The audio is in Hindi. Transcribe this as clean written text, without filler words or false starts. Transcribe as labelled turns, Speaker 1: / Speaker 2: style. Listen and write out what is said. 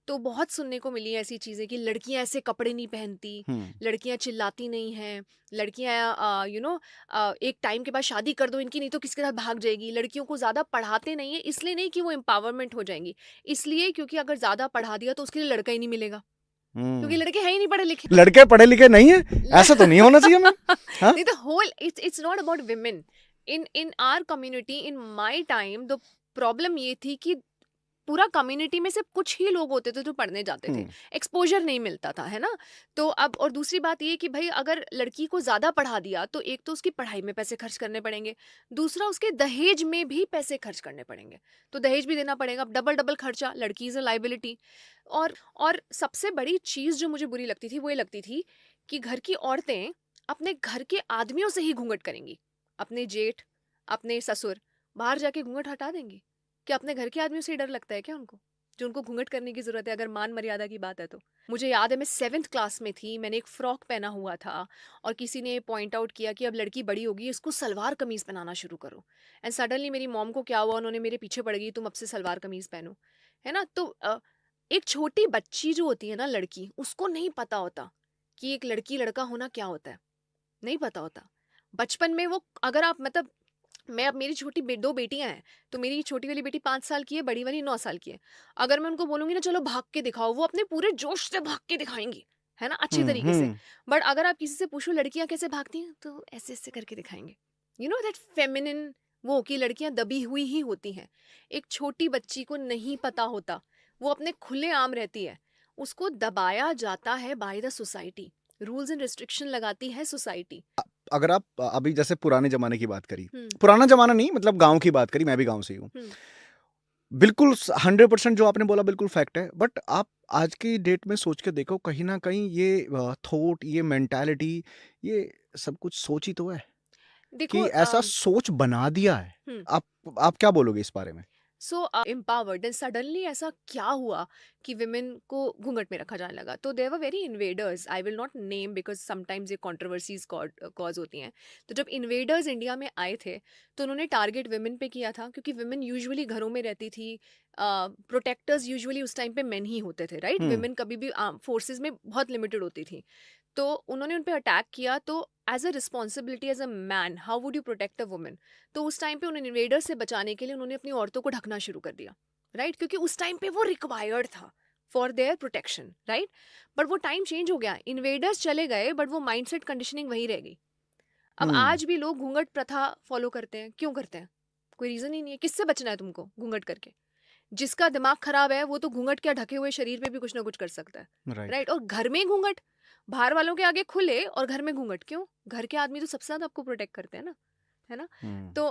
Speaker 1: तो बहुत सुनने को मिली ऐसी चीज़ें कि लड़कियां ऐसे कपड़े नहीं पहनती,
Speaker 2: हुँ,
Speaker 1: लड़कियां चिल्लाती नहीं हैं, लड़कियां एक टाइम के बाद शादी कर दो इनकी, नहीं तो किसके साथ भाग जाएगी। लड़कियों को ज़्यादा पढ़ाते नहीं है, इसलिए नहीं कि वो एम्पावरमेंट हो जाएंगी, इसलिए क्योंकि अगर ज़्यादा पढ़ा दिया तो उसके लिए लड़का ही नहीं मिलेगा, क्योंकि
Speaker 2: हुँ।
Speaker 1: लड़के हैं ही नहीं पढ़े लिखे।
Speaker 2: लड़के पढ़े-लिखे नहीं हैं? ऐसा तो नहीं होना चाहिए मैम। हाँ?
Speaker 1: नहीं, the whole it's not about women. In our community, in my time, the problem ये थी कि पूरा कम्युनिटी में सिर्फ कुछ ही लोग होते थे जो पढ़ने जाते थे,
Speaker 2: हुँ,
Speaker 1: एक्सपोजर नहीं मिलता था, है ना। तो अब और दूसरी बात ये कि भाई अगर लड़की को ज्यादा पढ़ा दिया तो एक तो उसकी पढ़ाई में पैसे खर्च करने पड़ेंगे, दूसरा उसके दहेज में भी पैसे खर्च करने पड़ेंगे, तो दहेज भी देना पड़ेगा, डबल डबल खर्चा, लड़की इज अ लाइबिलिटी। और सबसे बड़ी चीज जो मुझे बुरी लगती थी वो ये लगती थी कि घर की औरतें अपने घर के आदमियों से ही घूंघट करेंगी, अपने जेठ, अपने ससुर, बाहर जाके घूंघट हटा देंगी। क्या अपने घर के आदमियों से ही डर लगता है क्या उनको, जो उनको घूंघट करने की जरूरत है अगर मान मर्यादा की बात है तो। मुझे याद है मैं 7th क्लास में थी, मैंने एक फ्रॉक पहना हुआ था और किसी ने पॉइंट आउट किया कि अब लड़की बड़ी होगी, इसको सलवार कमीज पहनाना शुरू करो। एंड सडनली मेरी मॉम को क्या हुआ, उन्होंने मेरे पीछे पड़ गई, तुम अब से सलवार कमीज पहनो, है ना। तो एक छोटी बच्ची जो होती है ना, लड़की, उसको नहीं पता होता कि एक लड़की लड़का होना क्या होता है, नहीं पता होता। बचपन में वो, अगर आप मतलब, मैं अब मेरी दो बेटियां हैं, तो मेरी छोटी वाली बेटी 5 साल की है, बड़ी वाली 9 साल की है। अगर मैं उनको बोलूंगी ना चलो भाग के दिखाओ, वो अपने पूरे जोश से भाग के दिखाएंगी, है ना, अच्छी
Speaker 2: हुँ,
Speaker 1: तरीके से।
Speaker 2: हुँ।
Speaker 1: बट अगर आप किसी से पूछो लड़कियां कैसे भागती हैं, तो ऐसे ऐसे करके दिखाएंगे। यू नो दैट फेमिनिन, वो कि लड़कियां दबी हुई ही होती हैं। एक छोटी बच्ची को नहीं पता होता, वो अपने खुले आम रहती है, उसको दबाया जाता है by the society, rules and restriction लगाती है सोसाइटी।
Speaker 2: अगर आप अभी जैसे पुराने ज़माने की बात करी,
Speaker 1: हम्म।
Speaker 2: पुराना ज़माना नहीं मतलब गाँव की बात करी, मैं भी गाँव से ही हूँ।
Speaker 1: हम्म।
Speaker 2: बिल्कुल 100% जो आपने बोला बिल्कुल फैक्ट है। बट आप आज की डेट में सोच के देखो कहीं न कहीं ये थॉट, ये मेंटालिटी, ये सब कुछ सोच ही तो है
Speaker 1: देखो,
Speaker 2: कि ऐसा सोच बना दिया है। आप आप क्या बोलोगे इस बारे में?
Speaker 1: सो एम्पावर्ड, देन सडनली ऐसा क्या हुआ कि विमेन को घूंघट में रखा जाने लगा। तो there were very invaders, I will not name because sometimes ये कंट्रोवर्सीज कॉज होती हैं। तो जब इन्वेडर्स इंडिया में आए थे तो उन्होंने टारगेट विमेन पे किया था, क्योंकि विमेन यूजुअली घरों में रहती थी, प्रोटेक्टर्स यूजुअली उस टाइम पे मेन ही होते थे, राइट।
Speaker 2: हुँ,
Speaker 1: विमेन कभी भी फोर्सेज में बहुत लिमिटेड होती थी। तो उन्होंने उन पे अटैक किया, तो as a responsibility, as a man, how would you protect a woman. तो उस टाइम पे उन्हें इन्वेडर से बचाने के लिए उन्होंने अपनी औरतों को ढकना शुरू कर दिया, राइट, क्योंकि उस टाइम पे वो रिक्वायर्ड था for their protection, right. But वो टाइम चेंज हो गया, इन्वेडर्स चले गए, बट वो माइंडसेट कंडीशनिंग वही रह गई। अब
Speaker 2: हुँ,
Speaker 1: आज भी लोग घूंघट प्रथा फॉलो करते हैं, क्यों करते हैं? कोई रीजन ही नहीं है। किससे बचना है तुमको घूंघट करके? जिसका दिमाग खराब है वो तो घूंघट क्या, ढके हुए शरीर पे भी कुछ ना कुछ कर सकता है,
Speaker 2: राइट।
Speaker 1: राइट। और घर में घूंघट, बाहर वालों के आगे खुले और घर में घूंघट क्यों? घर के आदमी तो सबसे ज्यादा आपको प्रोटेक्ट करते हैं ना, है ना।
Speaker 2: हुँ।
Speaker 1: तो